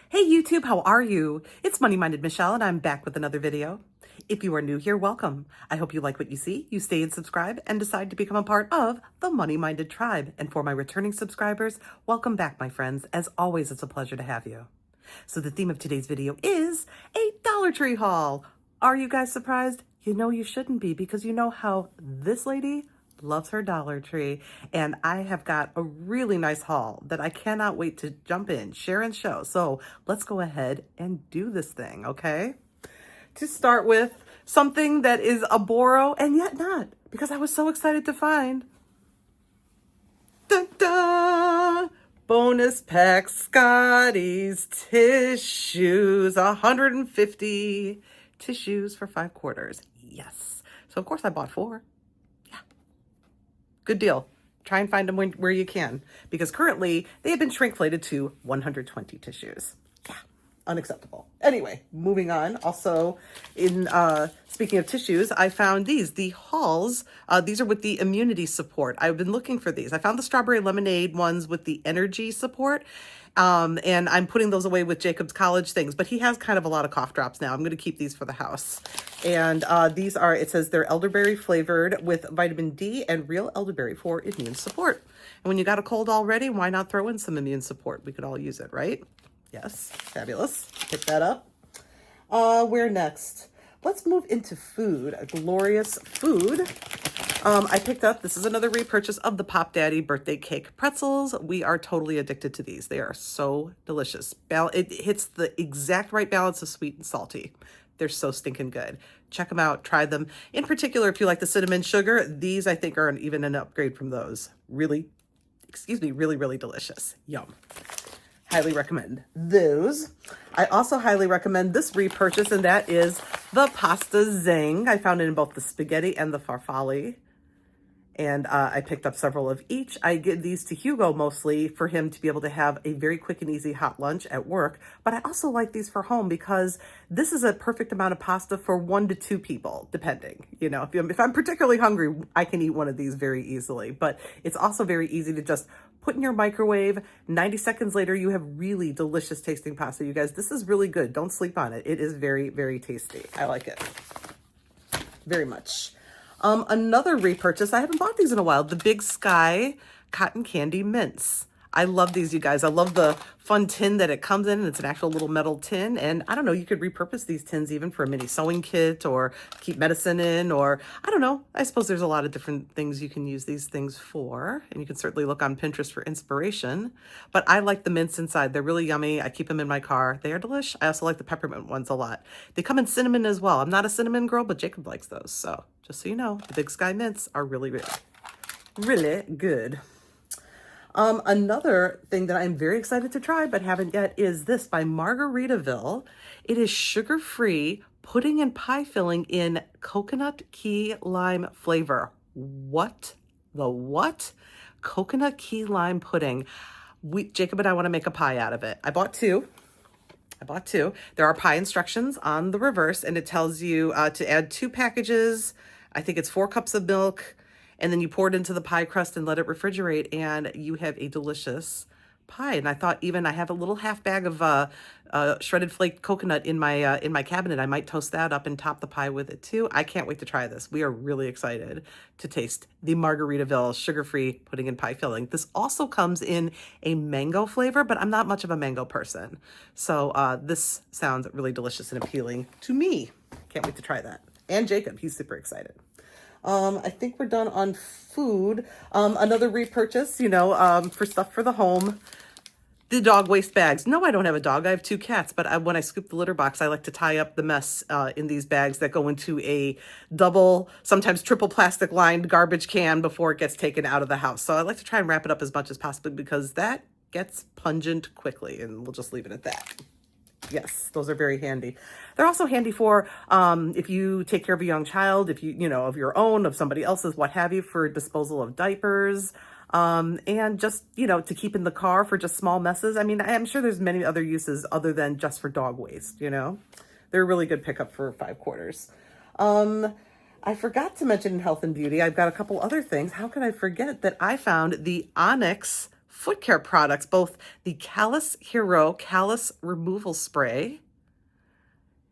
Hey YouTube, how are you? It's Money Minded Michelle and I'm back with another video. If you are new here, welcome. I hope you like what you see, you stay and subscribe and decide to become a part of the Money Minded tribe. And for my returning subscribers, welcome back, my friends. As always, it's a pleasure to have you. So the theme of today's video is a Dollar Tree haul. Are you guys surprised? You know you shouldn't be, because you know how this lady loves her Dollar Tree, and I have got a really nice haul that I cannot wait to jump in, share and show. So let's go ahead and do this thing, okay? To start with, something that is a borrow and yet not, because I was so excited to find. Dun, dun! Bonus pack Scotty's tissues, 150 tissues for 5 quarters. Yes. So of course I bought 4. Good deal. Try and find them where you can, because currently they have been shrinkflated to 120 tissues. Yeah, unacceptable. Anyway, moving on. Also, in speaking of tissues, I found the Halls. These are with the immunity support. I've been looking for these. I found the strawberry lemonade ones with the energy support. And I'm putting those away with Jacob's college things, but he has kind of a lot of cough drops now. I'm going to keep these for the house. And these are, it says they're elderberry flavored with vitamin D and real elderberry for immune support. And when you got a cold already, why not throw in some immune support? We could all use it, right? Yes, fabulous. Pick that up. Where next? Let's move into food. A glorious food. I picked up, this is another repurchase of the Pop Daddy birthday cake pretzels. We are totally addicted to these. They are so delicious. It hits the exact right balance of sweet and salty. They're so stinking good. Check them out, try them. In particular, if you like the cinnamon sugar, these I think are even an upgrade from those. Really delicious. Yum. Highly recommend those. I also highly recommend this repurchase, and that is the Pasta Zing. I found it in both the spaghetti and the farfalle. And I picked up several of each. I give these to Hugo mostly for him to be able to have a very quick and easy hot lunch at work. But I also like these for home because this is a perfect amount of pasta for 1 to 2 people, depending. You know, if I'm particularly hungry, I can eat one of these very easily. But it's also very easy to just put in your microwave. 90 seconds later, you have really delicious tasting pasta. You guys, this is really good. Don't sleep on it. It is very, very tasty. I like it very much. Another repurchase, I haven't bought these in a while, the Big Sky Cotton Candy Mints. I love these, you guys. I love the fun tin that it comes in, and it's an actual little metal tin. And I don't know, you could repurpose these tins even for a mini sewing kit or keep medicine in, or I don't know. I suppose there's a lot of different things you can use these things for. And you can certainly look on Pinterest for inspiration. But I like the mints inside. They're really yummy. I keep them in my car. They are delish. I also like the peppermint ones a lot. They come in cinnamon as well. I'm not a cinnamon girl, but Jacob likes those. So just so you know, the Big Sky Mints are really good. Another thing that I'm very excited to try but haven't yet is this by Margaritaville. It is sugar-free pudding and pie filling in coconut key lime flavor. What? The what? Coconut key lime pudding. Jacob and I want to make a pie out of it. I bought two. There are pie instructions on the reverse, and it tells you to add 2 packages. I think it's 4 cups of milk. And then you pour it into the pie crust and let it refrigerate, and you have a delicious pie. And I thought I have a little half bag of shredded flaked coconut in my cabinet. I might toast that up and top the pie with it too. I can't wait to try this. We are really excited to taste the Margaritaville sugar-free pudding and pie filling. This also comes in a mango flavor, but I'm not much of a mango person. So this sounds really delicious and appealing to me. Can't wait to try that. And Jacob, he's super excited. I think we're done on food. Another repurchase, for stuff for the home. The dog waste bags. No, I don't have a dog. I have 2 cats, but when I scoop the litter box, I like to tie up the mess in these bags that go into a double, sometimes triple plastic lined garbage can before it gets taken out of the house. So I like to try and wrap it up as much as possible because that gets pungent quickly, and we'll just leave it at that. Yes, those are very handy. They're also handy for if you take care of a young child, if of your own, of somebody else's, what have you, for disposal of diapers, and just, to keep in the car for just small messes. I mean, I'm sure there's many other uses other than just for dog waste, They're a really good pickup for 5 quarters. I forgot to mention in health and beauty, I've got a couple other things. How could I forget that I found the Onyx foot care products, both the Callus Hero Callus Removal Spray.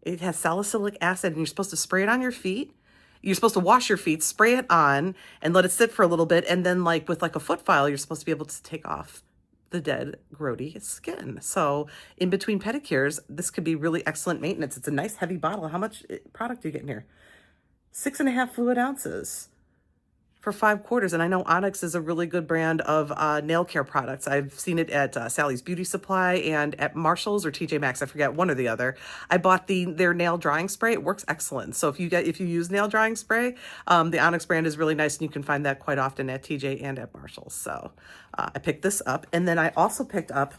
It has salicylic acid, and you're supposed to spray it on your feet. You're supposed to wash your feet, spray it on, and let it sit for a little bit. And then like with like a foot file, you're supposed to be able to take off the dead, grody skin. So in between pedicures, this could be really excellent maintenance. It's a nice heavy bottle. How much product do you get in here? 6.5 fluid ounces for 5 quarters. And I know Onyx is a really good brand of nail care products. I've seen it at Sally's Beauty Supply and at Marshall's or TJ Maxx. I forget, one or the other. I bought their nail drying spray. It works excellent. So if you use nail drying spray, the Onyx brand is really nice, and you can find that quite often at TJ and at Marshall's. So I picked this up, and then I also picked up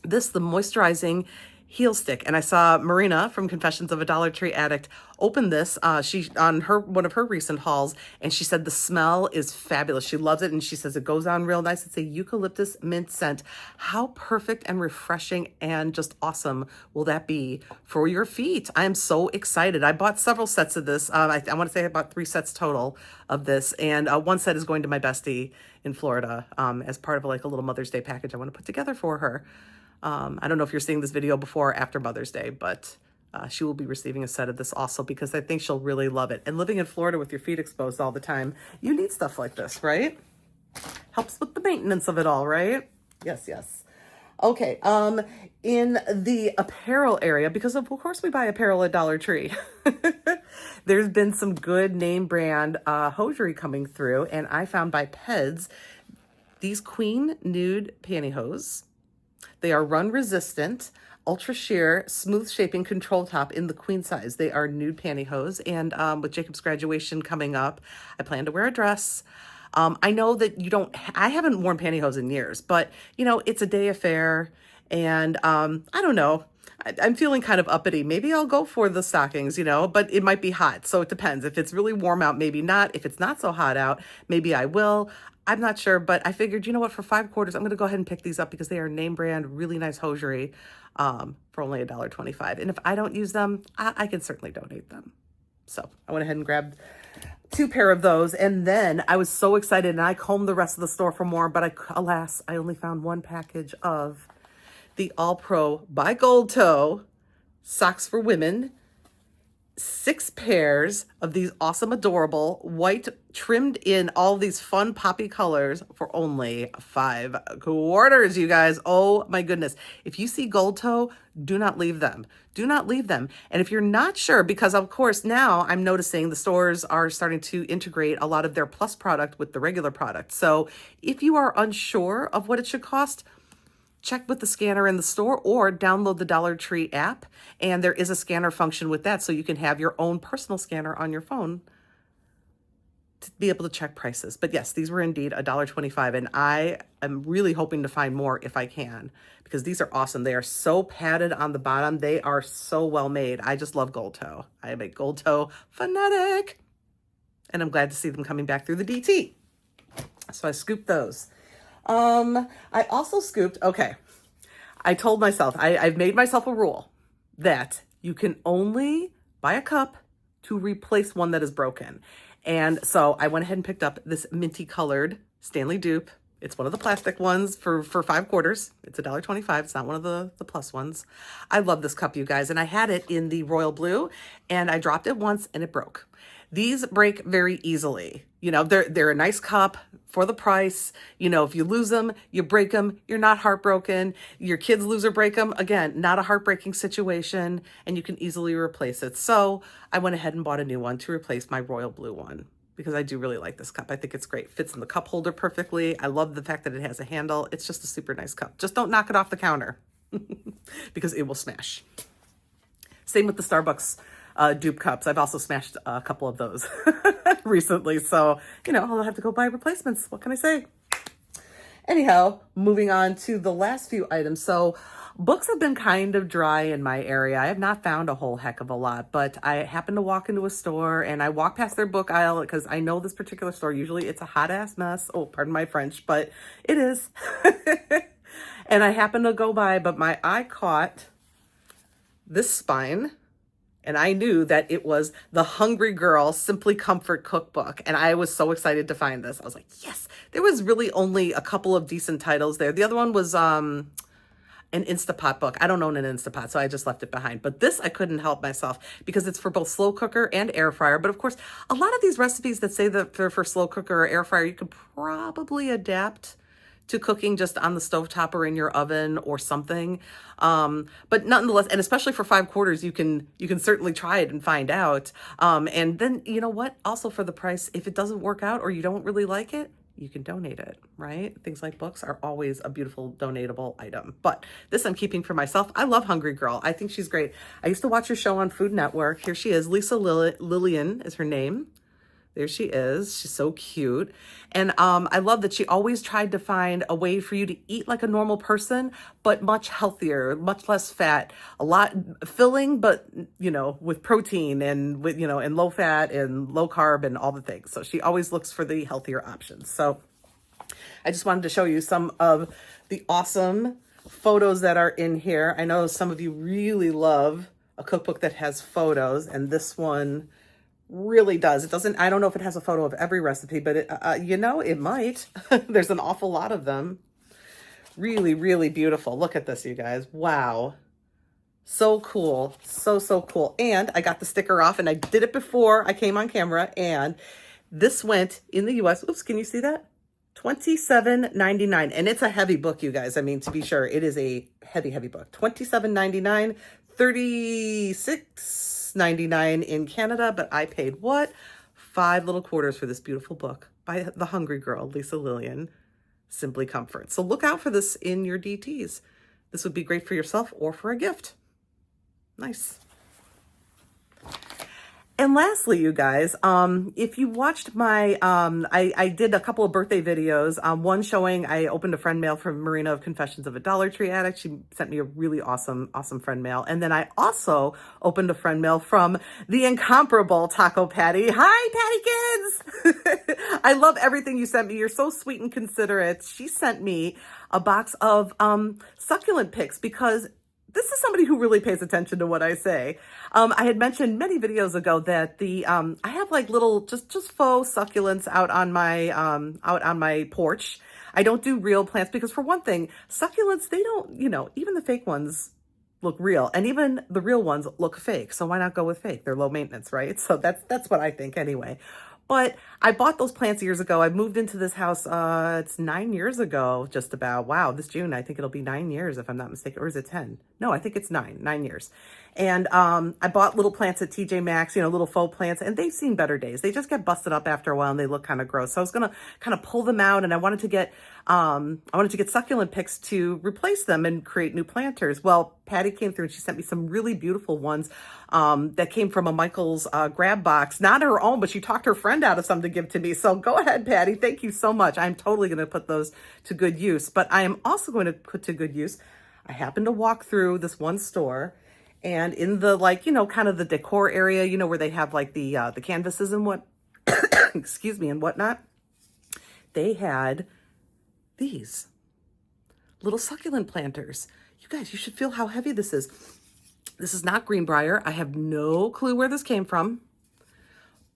the moisturizing heel stick. And I saw Marina from Confessions of a Dollar Tree Addict open this she on one of her recent hauls, and she said the smell is fabulous. She loves it, and she says it goes on real nice. It's a eucalyptus mint scent. How perfect and refreshing and just awesome will that be for your feet? I am so excited. I bought several sets of this. I want to say I bought 3 sets total of this, and one set is going to my bestie in Florida as part of like a little Mother's Day package I want to put together for her. I don't know if you're seeing this video before or after Mother's Day, but she will be receiving a set of this also, because I think she'll really love it. And living in Florida with your feet exposed all the time, you need stuff like this, right? Helps with the maintenance of it all, right? Yes, yes. Okay, in the apparel area, because of course we buy apparel at Dollar Tree, there's been some good name brand hosiery coming through, and I found by Peds these Queen Nude Pantyhose. They are run resistant, ultra sheer, smooth shaping control top in the queen size. They are nude pantyhose, and with Jacob's graduation coming up, I plan to wear a dress. I know that I haven't worn pantyhose in years, but you know, it's a day affair, and I don't know. I'm feeling kind of uppity. Maybe I'll go for the stockings, you know, but it might be hot. So it depends. If it's really warm out, maybe not. If it's not so hot out, maybe I will. I'm not sure, but I figured, you know what, for 5 quarters, I'm going to go ahead and pick these up because they are name brand, really nice hosiery for only $1.25. And if I don't use them, I can certainly donate them. So I went ahead and grabbed 2 pair of those. And then I was so excited, and I combed the rest of the store for more, but alas, I only found 1 package of the All Pro by Gold Toe socks for women. 6 pairs of these awesome, adorable, white, trimmed in all these fun poppy colors for only 5 quarters, you guys. Oh my goodness. If you see Gold Toe, do not leave them. Do not leave them. And if you're not sure, because of course now I'm noticing the stores are starting to integrate a lot of their plus product with the regular product. So if you are unsure of what it should cost, check with the scanner in the store or download the Dollar Tree app, and there is a scanner function with that, so you can have your own personal scanner on your phone to be able to check prices. But yes, these were indeed $1.25, and I am really hoping to find more if I can, because these are awesome. They are so padded on the bottom. They are so well made. I just love Gold Toe. I am a Gold Toe fanatic, and I'm glad to see them coming back through the DT. So I scooped those. I also scooped, okay, I told myself, I've made myself a rule that you can only buy a cup to replace one that is broken. And so I went ahead and picked up this minty colored Stanley dupe. It's one of the plastic ones for 5 quarters. It's $1.25. It's not one of the plus ones. I love this cup, you guys. And I had it in the royal blue, and I dropped it once and it broke. These break very easily. You know, they're a nice cup for the price. You know, if you lose them, you break them, you're not heartbroken. Your kids lose or break them, again, not a heartbreaking situation, and you can easily replace it. So I went ahead and bought a new one to replace my royal blue one, because I do really like this cup. I think it's great. Fits in the cup holder perfectly. I love the fact that it has a handle. It's just a super nice cup. Just don't knock it off the counter because it will smash. Same with the Starbucks dupe cups. I've also smashed a couple of those recently. So, you know, I'll have to go buy replacements. What can I say? Anyhow, moving on to the last few items. So books have been kind of dry in my area. I have not found a whole heck of a lot, but I happened to walk into a store and I walked past their book aisle because I know this particular store, usually it's a hot ass mess. Oh, pardon my French, but it is. And I happened to go by, but my eye caught this spine. and I knew that it was the Hungry Girl Simply Comfort Cookbook. And I was so excited to find this. I was like, yes, there was really only a couple of decent titles there. The other one was an Instapot book. I don't own an Instapot, so I just left it behind. But this, I couldn't help myself because it's for both slow cooker and air fryer. But of course, a lot of these recipes that say that they're for slow cooker or air fryer, you could probably adapt to cooking just on the stovetop or in your oven or something. But nonetheless, and especially for 5/4, you can certainly try it and find out. And then, you know what? Also for the price, if it doesn't work out or you don't really like it, you can donate it, right? Things like books are always a beautiful donatable item. But this I'm keeping for myself. I love Hungry Girl. I think she's great. I used to watch her show on Food Network. Here she is. Lisa Lillian is her name. There she is. She's so cute. And I love that she always tried to find a way for you to eat like a normal person, but much healthier, much less fat, a lot filling, but, you know, with protein and with, you know, and low fat and low carb and all the things. So she always looks for the healthier options. So I just wanted to show you some of the awesome photos that are in here. I know some of you really love a cookbook that has photos, and this one really does. It doesn't, I don't know if it has a photo of every recipe, but it, you know, it might. There's an awful lot of them. Really, really beautiful. Look at this, you guys. Wow. So cool. So, so cool. And I got the sticker off, and I did it before I came on camera, and this went in the US. Oops, can you see that? $27.99. And it's a heavy book, you guys. I mean, to be sure, it is a heavy, heavy book. $27.99, $36.99 in Canada, but I paid what? 5 little quarters for this beautiful book by the Hungry Girl, Lisa Lillian, Simply Comfort. So look out for this in your DTs. This would be great for yourself or for a gift. Nice. And lastly, you guys, if you watched my, I did a couple of birthday videos, one showing I opened a friend mail from Marina of Confessions of a Dollar Tree Addict. She sent me a really awesome friend mail. And then I also opened a friend mail from the incomparable Taco Patty. Hi, Patty Kids! I love everything you sent me. You're so sweet and considerate. She sent me a box of succulent picks because this is somebody who really pays attention to what I say. I had mentioned many videos ago that the I have like little just faux succulents out on my porch. I don't do real plants because, for one thing, succulents, they don't, you know, even the fake ones look real, and even the real ones look fake. So why not go with fake? They're low maintenance, right? So that's what I think anyway. But I bought those plants years ago. I moved into this house, it's 9 years ago, just about. Wow, this June, I think it'll be 9 years if I'm not mistaken. Or is it 10? No, I think it's 9 years. And I bought little plants at TJ Maxx, you know, little faux plants, and they've seen better days. They just get busted up after a while and they look kind of gross. So I was going to kind of pull them out, and I wanted to get succulent picks to replace them and create new planters. Well, Patty came through and she sent me some really beautiful ones that came from a Michael's grab box. Not her own, but she talked her friend out of some to give to me. So go ahead, Patty. Thank you so much. I'm totally going to put those to good use. But I am also going to put to good use, I happened to walk through this one store, and in the, like, you know, kind of the decor area, you know, where they have like the canvases and what, excuse me, and whatnot, they had these little succulent planters. You guys, you should feel how heavy this is. This is not greenbrier. I have no clue where this came from,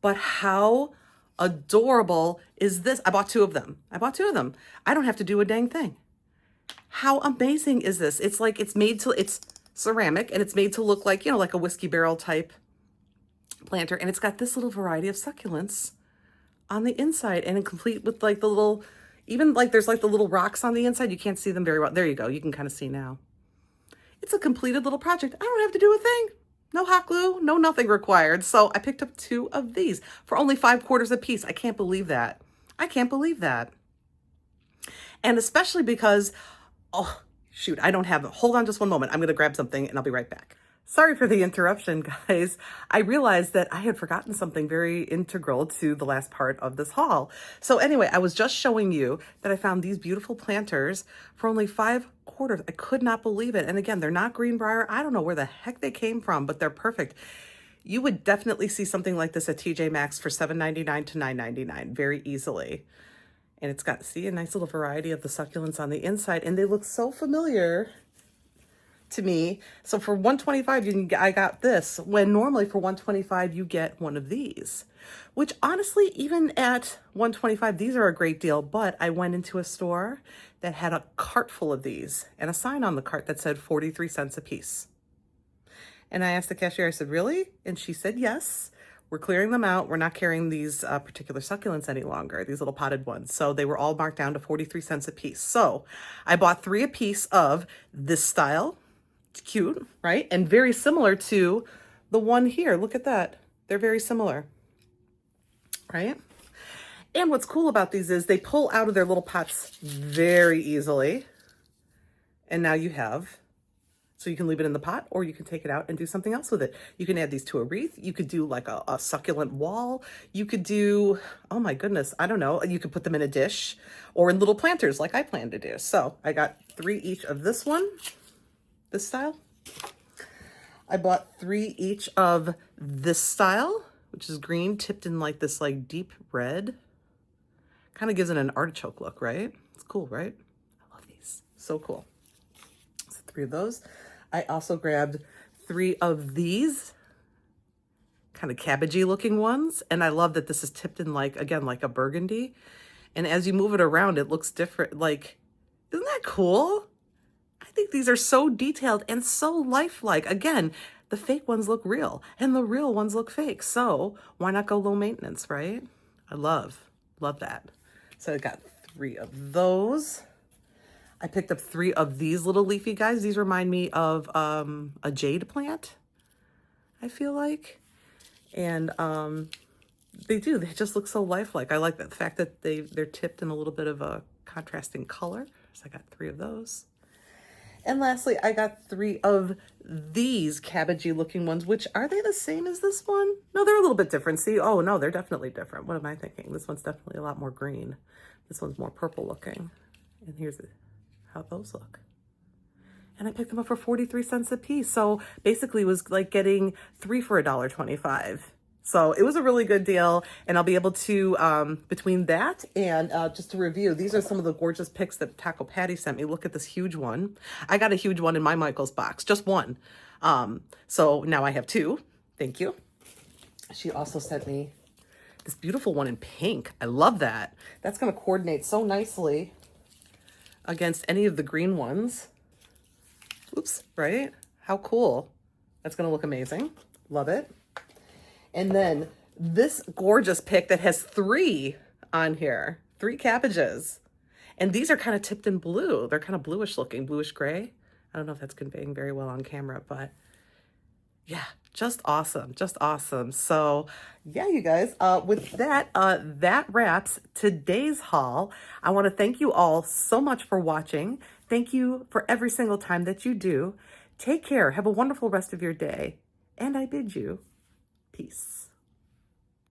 but how adorable is this? I bought 2 of them. I don't have to do a dang thing. How amazing is this? It's like, it's ceramic, and it's made to look like, you know, like a whiskey barrel type planter. And it's got this little variety of succulents on the inside, and complete with like the little, even like there's like the little rocks on the inside. You can't see them very well. There you go. You can kind of see now. It's a completed little project. I don't have to do a thing. No hot glue, no nothing required. So I picked up 2 of these for only 5/4 a piece. I can't believe that. I can't believe that. And especially because, oh, shoot, I don't have, hold on just one moment. I'm going to grab something and I'll be right back. Sorry for the interruption, guys. I realized that I had forgotten something very integral to the last part of this haul. So anyway, I was just showing you that I found these beautiful planters for only 5/4. I could not believe it. And again, they're not greenbrier. I don't know where the heck they came from, but they're perfect. You would definitely see something like this at TJ Maxx for $7.99 to $9.99 very easily. And it's got, see, a nice little variety of the succulents on the inside, and they look so familiar to me. So for 125, I got this, when normally for 125 you get one of these, which honestly, even at 125, these are a great deal. But I went into a store that had a cart full of these and a sign on the cart that said 43 cents a piece. And I asked the cashier, I said, really? And she said, yes, we're clearing them out. We're not carrying these particular succulents any longer, these little potted ones. So they were all marked down to 43 cents a piece. So I bought 3 a piece of this style. It's cute, right? And very similar to the one here. Look at that. They're very similar, right? And what's cool about these is they pull out of their little pots very easily. And now you have, so you can leave it in the pot or you can take it out and do something else with it. You can add these to a wreath. You could do like a succulent wall. You could do, oh my goodness, I don't know. You could put them in a dish or in little planters like I plan to do. So I got 3 each of this one, this style. I bought 3 each of this style, which is green tipped in like this like deep red. Kind of gives it an artichoke look, right? It's cool, right? I love these. So cool. So 3 of those. I also grabbed 3 of these kind of cabbagey looking ones. And I love that this is tipped in like, again, like a burgundy. And as you move it around, it looks different. Like, isn't that cool? I think these are so detailed and so lifelike. Again, the fake ones look real and the real ones look fake. So why not go low maintenance, right? I love that. So I got 3 of those. I picked up 3 of these little leafy guys. These remind me of a jade plant, I feel like. And they just look so lifelike. I like the fact that they're tipped in a little bit of a contrasting color. So I got 3 of those. And lastly, I got 3 of these cabbagey looking ones, which are they the same as this one? No, they're a little bit different. See, oh no, they're definitely different. What am I thinking? This one's definitely a lot more green. This one's more purple looking. And here's how those look. And I picked them up for 43 cents a piece. So basically it was like getting 3 for $1.25. So it was a really good deal. And I'll be able to, between that and just to review, these are some of the gorgeous picks that Taco Patty sent me. Look at this huge one. I got a huge one in my Michael's box, just one. So now I have 2. Thank you. She also sent me this beautiful one in pink. I love that. That's going to coordinate so nicely against any of the green ones. Oops, right? How cool. That's going to look amazing. Love it. And then this gorgeous pick that has 3 on here, 3 cabbages. And these are kind of tipped in blue. They're kind of bluish looking, bluish gray. I don't know if that's conveying very well on camera, but yeah, just awesome, just awesome. So yeah, you guys, with that, that wraps today's haul. I want to thank you all so much for watching. Thank you for every single time that you do. Take care. Have a wonderful rest of your day. And I bid you peace.